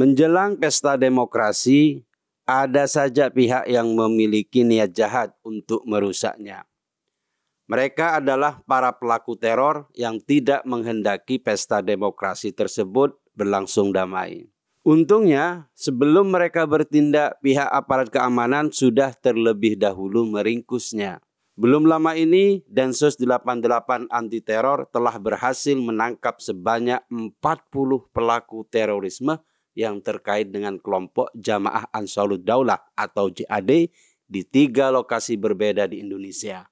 Menjelang pesta demokrasi, ada saja pihak yang memiliki niat jahat untuk merusaknya. Mereka adalah para pelaku teror yang tidak menghendaki pesta demokrasi tersebut berlangsung damai. Untungnya, sebelum mereka bertindak, pihak aparat keamanan sudah terlebih dahulu meringkusnya. Belum lama ini, Densus 88 anti teror telah berhasil menangkap sebanyak 40 pelaku terorisme yang terkait dengan kelompok Jamaah Ansarud Daulah atau JAD di 3 lokasi berbeda di Indonesia.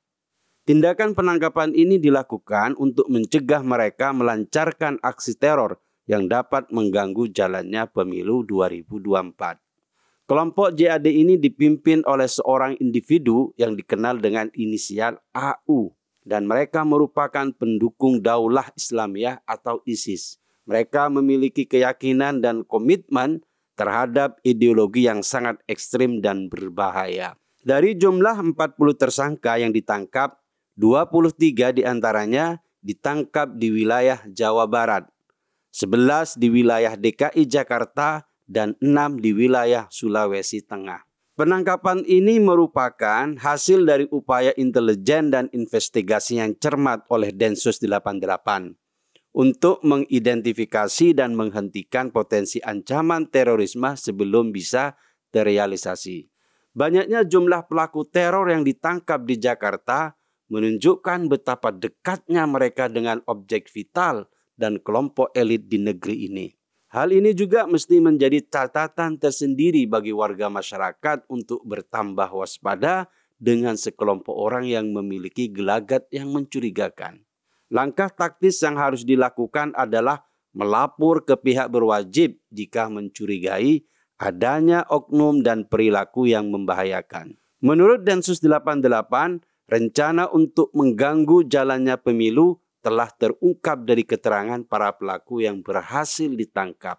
Tindakan penangkapan ini dilakukan untuk mencegah mereka melancarkan aksi teror yang dapat mengganggu jalannya pemilu 2024. Kelompok JAD ini dipimpin oleh seorang individu yang dikenal dengan inisial AU dan mereka merupakan pendukung Daulah Islamiyah atau ISIS. Mereka memiliki keyakinan dan komitmen terhadap ideologi yang sangat ekstrim dan berbahaya. Dari jumlah 40 tersangka yang ditangkap, 23 diantaranya ditangkap di wilayah Jawa Barat, 11 di wilayah DKI Jakarta, dan 6 di wilayah Sulawesi Tengah. Penangkapan ini merupakan hasil dari upaya intelijen dan investigasi yang cermat oleh Densus 88 untuk mengidentifikasi dan menghentikan potensi ancaman terorisme sebelum bisa terrealisasi. Banyaknya jumlah pelaku teror yang ditangkap di Jakarta menunjukkan betapa dekatnya mereka dengan objek vital dan kelompok elit di negeri ini. Hal ini juga mesti menjadi catatan tersendiri bagi warga masyarakat untuk bertambah waspada dengan sekelompok orang yang memiliki gelagat yang mencurigakan. Langkah taktis yang harus dilakukan adalah melapor ke pihak berwajib jika mencurigai adanya oknum dan perilaku yang membahayakan. Menurut Densus 88, rencana untuk mengganggu jalannya pemilu telah terungkap dari keterangan para pelaku yang berhasil ditangkap.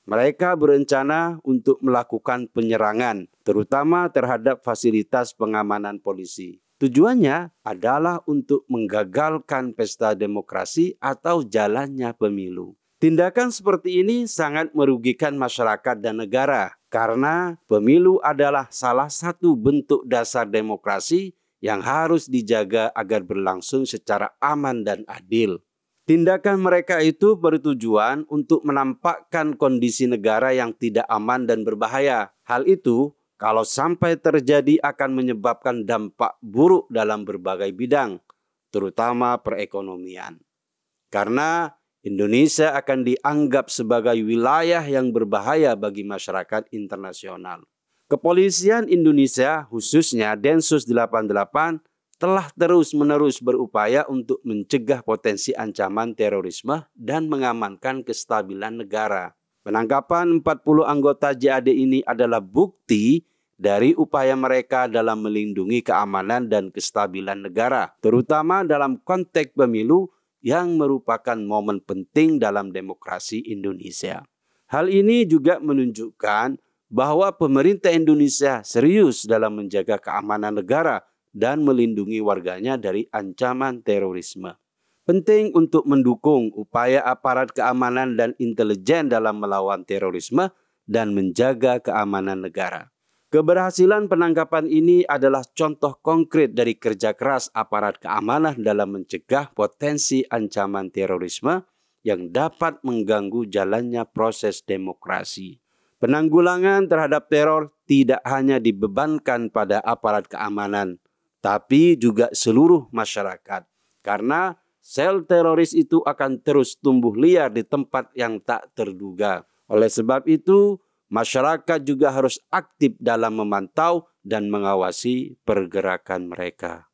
Mereka berencana untuk melakukan penyerangan, terutama terhadap fasilitas pengamanan polisi. Tujuannya adalah untuk menggagalkan pesta demokrasi atau jalannya pemilu. Tindakan seperti ini sangat merugikan masyarakat dan negara, karena pemilu adalah salah satu bentuk dasar demokrasi yang harus dijaga agar berlangsung secara aman dan adil. Tindakan mereka itu bertujuan untuk menampakkan kondisi negara yang tidak aman dan berbahaya. Hal itu, kalau sampai terjadi akan menyebabkan dampak buruk dalam berbagai bidang, terutama perekonomian. Karena Indonesia akan dianggap sebagai wilayah yang berbahaya bagi masyarakat internasional. Kepolisian Indonesia, khususnya Densus 88, telah terus-menerus berupaya untuk mencegah potensi ancaman terorisme dan mengamankan kestabilan negara. Penangkapan 40 anggota JAD ini adalah bukti dari upaya mereka dalam melindungi keamanan dan kestabilan negara, terutama dalam konteks pemilu yang merupakan momen penting dalam demokrasi Indonesia. Hal ini juga menunjukkan bahwa pemerintah Indonesia serius dalam menjaga keamanan negara dan melindungi warganya dari ancaman terorisme. Penting untuk mendukung upaya aparat keamanan dan intelijen dalam melawan terorisme dan menjaga keamanan negara. Keberhasilan penangkapan ini adalah contoh konkret dari kerja keras aparat keamanan dalam mencegah potensi ancaman terorisme yang dapat mengganggu jalannya proses demokrasi. Penanggulangan terhadap teror tidak hanya dibebankan pada aparat keamanan, tapi juga seluruh masyarakat. Karena sel teroris itu akan terus tumbuh liar di tempat yang tak terduga. Oleh sebab itu, masyarakat juga harus aktif dalam memantau dan mengawasi pergerakan mereka.